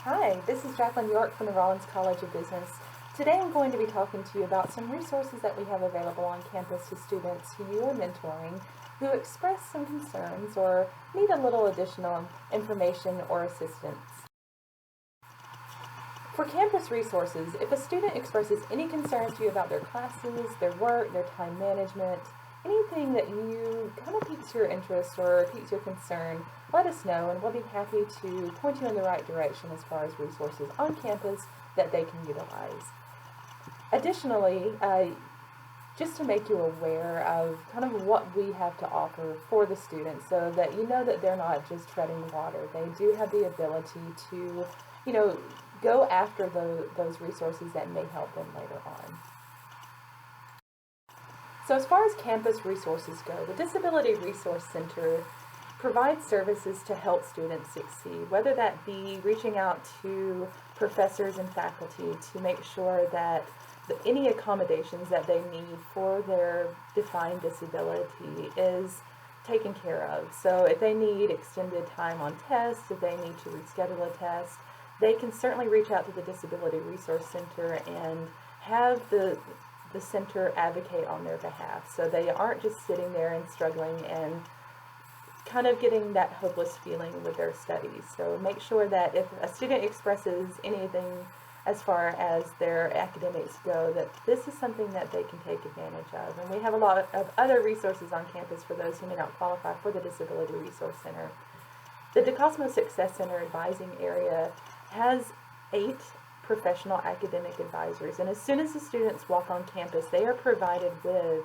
Hi, this is Jacqueline York from the Rollins College of Business. Today I'm going to be talking to you about some resources that we have available on campus to students who you are mentoring who express some concerns or need a little additional information or assistance. For campus resources, if a student expresses any concern to you about their classes, their work, their time management, anything that you kind of piques your interest or piques your concern, let us know and we'll be happy to point you in the right direction as far as resources on campus that they can utilize. Additionally, just to make you aware of kind of what we have to offer for the students so that you know that they're not just treading water. They do have the ability to, go after those resources that may help them later on. So as far as campus resources go, the Disability Resource Center provides services to help students succeed, whether that be reaching out to professors and faculty to make sure that any accommodations that they need for their defined disability is taken care of. So if they need extended time on tests, if they need to reschedule a test, they can certainly reach out to the Disability Resource Center and have the center advocate on their behalf. So they aren't just sitting there and struggling and kind of getting that hopeless feeling with their studies. So make sure that if a student expresses anything as far as their academics go, that this is something that they can take advantage of. And we have a lot of other resources on campus for those who may not qualify for the Disability Resource Center. The DeCosmo Success Center advising area has 8 professional academic advisors, and as soon as the students walk on campus, they are provided with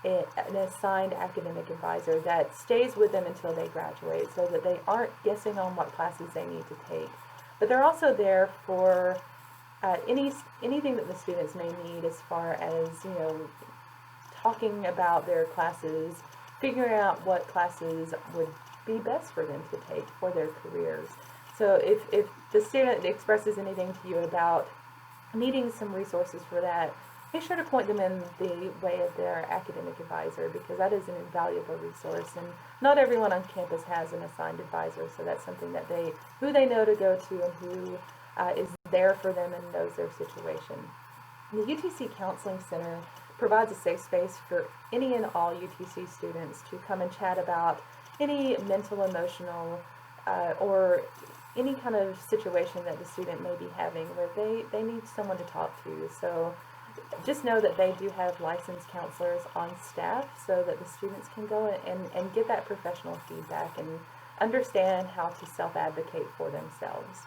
an assigned academic advisor that stays with them until they graduate so that they aren't guessing on what classes they need to take. But they're also there for anything that the students may need as far as, talking about their classes, figuring out what classes would be best for them to take for their careers. So if the student expresses anything to you about needing some resources for that, make sure to point them in the way of their academic advisor, because that is an invaluable resource, and not everyone on campus has an assigned advisor, so that's something that who they know to go to and who is there for them and knows their situation. The UTC Counseling Center provides a safe space for any and all UTC students to come and chat about any mental, emotional, or any kind of situation that the student may be having where they need someone to talk to. So just know that they do have licensed counselors on staff so that the students can go and get that professional feedback and understand how to self-advocate for themselves.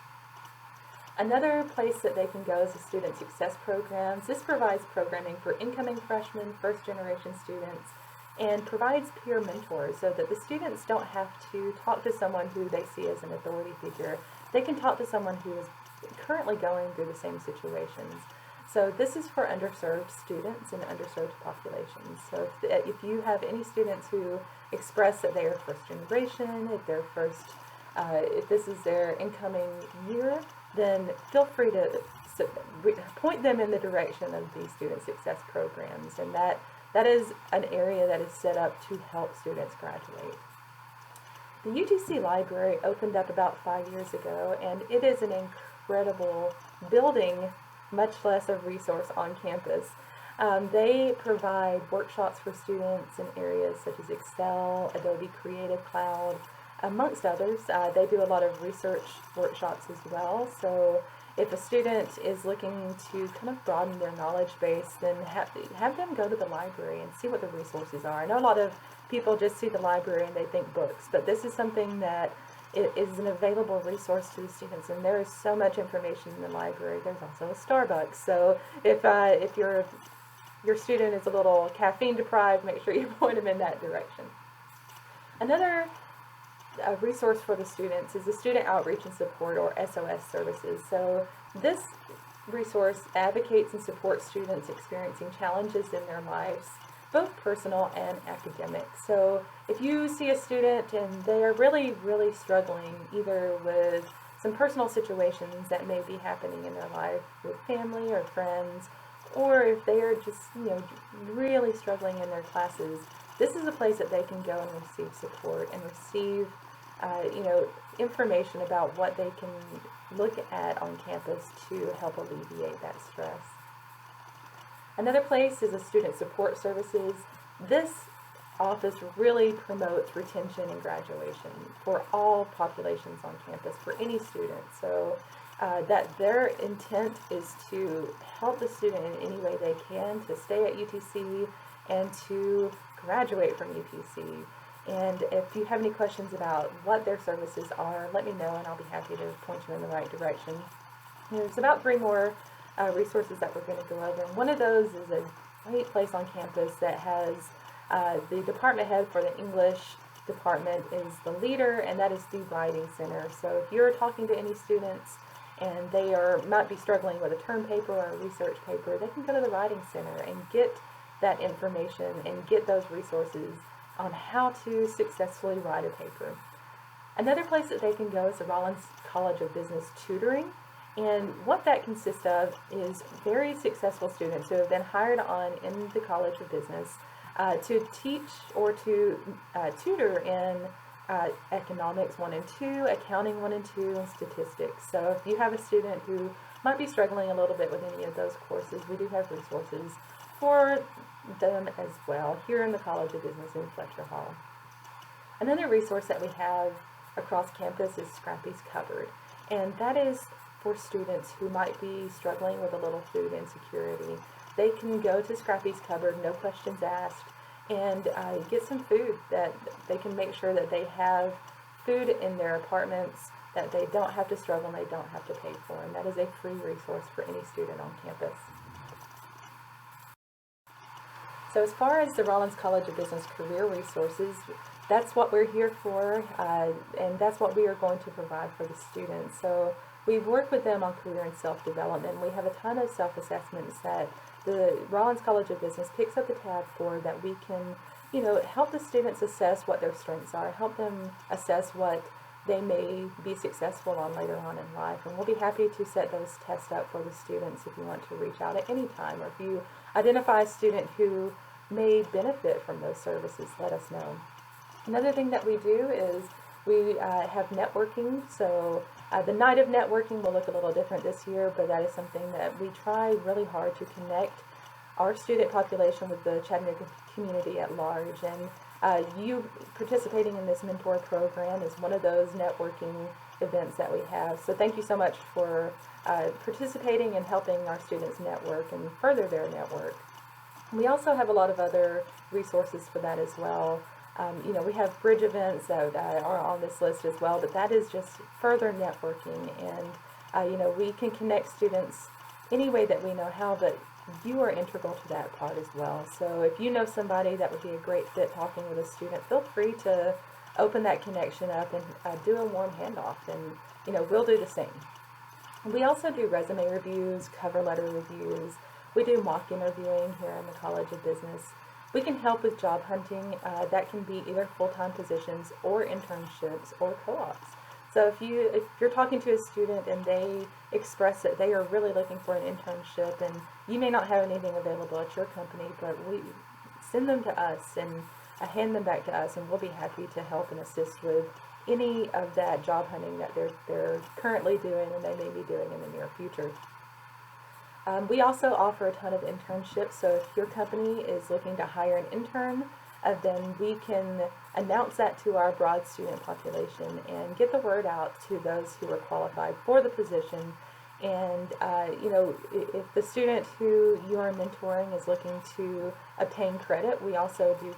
Another place that they can go is the Student Success Programs. This provides programming for incoming freshmen, first-generation students, and provides peer mentors so that the students don't have to talk to someone who they see as an authority figure. They can talk to someone who is currently going through the same situations. So this is for underserved students and underserved populations. So if you have any students who express that they are first generation, if this is their incoming year, then feel free to point them in the direction of these student success programs, and that is an area that is set up to help students graduate. The UTC Library opened up about 5 years ago, and it is an incredible building, much less a resource on campus. They provide workshops for students in areas such as Excel, Adobe Creative Cloud, amongst others. They do a lot of research workshops as well, so if a student is looking to kind of broaden their knowledge base, then have them go to the library and see what the resources are. I know a lot of people just see the library and they think books, but this is something that is an available resource to the students, and there is so much information in the library. There's also a Starbucks, so if your student is a little caffeine deprived, make sure you point them in that direction. Another resource for the students is the Student Outreach and Support, or SOS services. So this resource advocates and supports students experiencing challenges in their lives, both personal and academic. So if you see a student and they are really, really struggling either with some personal situations that may be happening in their life with family or friends, or if they are just, really struggling in their classes, this is a place that they can go and receive support and receive, information about what they can look at on campus to help alleviate that stress. Another place is a student support services. This office really promotes retention and graduation for all populations on campus, for any student. So that their intent is to help the student in any way they can to stay at UTC and to graduate from UTC. And if you have any questions about what their services are, let me know and I'll be happy to point you in the right direction. There's about 3 more resources that we're going to go over. And one of those is a great place on campus that has the department head for the English department is the leader, and that is the Writing Center. So if you're talking to any students and they might be struggling with a term paper or a research paper, they can go to the Writing Center and get that information and get those resources on how to successfully write a paper. Another place that they can go is the Rollins College of Business Tutoring, and what that consists of is very successful students who have been hired on in the College of Business to teach or to tutor in economics 1 and 2, accounting 1 and 2, and statistics. So if you have a student who might be struggling a little bit with any of those courses, we do have resources for them as well here in the College of Business in Fletcher Hall. Another resource that we have across campus is Scrappy's Cupboard, and that is for students who might be struggling with a little food insecurity. They can go to Scrappy's Cupboard, no questions asked, and get some food that they can make sure that they have food in their apartments that they don't have to struggle and they don't have to pay for, and that is a free resource for any student on campus. So as far as the Rollins College of Business Career Resources, that's what we're here for, and that's what we are going to provide for the students. So we work with them on career and self-development. We have a ton of self-assessments that the Rollins College of Business picks up the tab for, that we can, help the students assess what their strengths are, help them assess what they may be successful on later on in life. And we'll be happy to set those tests up for the students if you want to reach out at any time, or if you identify a student who may benefit from those services, let us know. Another thing that we do is we have networking. So the night of networking will look a little different this year, but that is something that we try really hard to connect our student population with the Chattanooga community at large. And you participating in this mentor program is one of those networking events that we have. So thank you so much for participating and helping our students network and further their network. We also have a lot of other resources for that as well. We have bridge events that are on this list as well, but that is just further networking, and we can connect students any way that we know how, but you are integral to that part as well. So if you know somebody that would be a great fit talking with a student, feel free to open that connection up and do a warm handoff, and we'll do the same. We also do resume reviews, cover letter reviews. We do mock interviewing here in the College of Business. We can help with job hunting. That can be either full-time positions or internships or co-ops. So if you're talking to a student and they express that they are really looking for an internship, and you may not have anything available at your company, but we send them to us and hand them back to us, and we'll be happy to help and assist with any of that job hunting that they're currently doing and they may be doing in the near future. We also offer a ton of internships, so if your company is looking to hire an intern, then we can announce that to our broad student population and get the word out to those who are qualified for the position. And if the student who you are mentoring is looking to obtain credit, we also do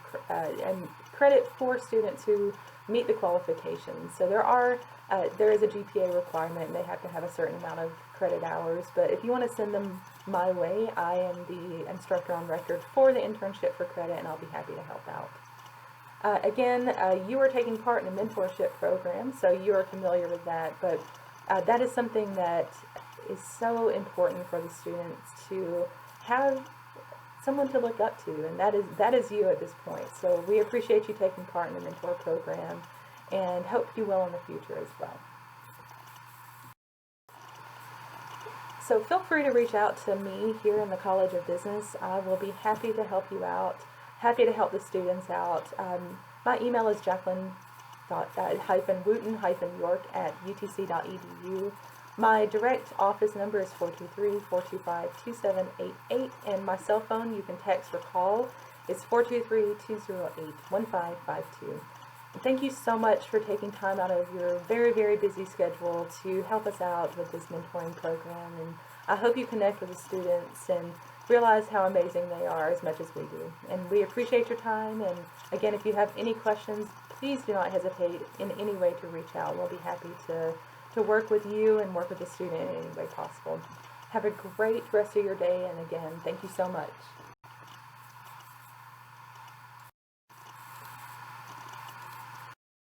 credit for students who meet the qualifications. So there is a GPA requirement, and they have to have a certain amount of credit hours. But if you want to send them my way, I am the instructor on record for the internship for credit, and I'll be happy to help out. Again, you are taking part in a mentorship program, so you are familiar with that. But that is something that is so important for the students to have someone to look up to, and that is you at this point. So we appreciate you taking part in the mentor program, and hope you will in the future as well. So feel free to reach out to me here in the College of Business. I will be happy to help you out, happy to help the students out. My email is Jacqueline .wooten-york@utc.edu. My direct office number is 423-425-2788, and my cell phone, you can text or call, is 423-208-1552. Thank you so much for taking time out of your very, very busy schedule to help us out with this mentoring program, and I hope you connect with the students and realize how amazing they are as much as we do. And we appreciate your time, and again, if you have any questions, please do not hesitate in any way to reach out. We'll be happy to work with you and work with the student in any way possible. Have a great rest of your day, and again, thank you so much.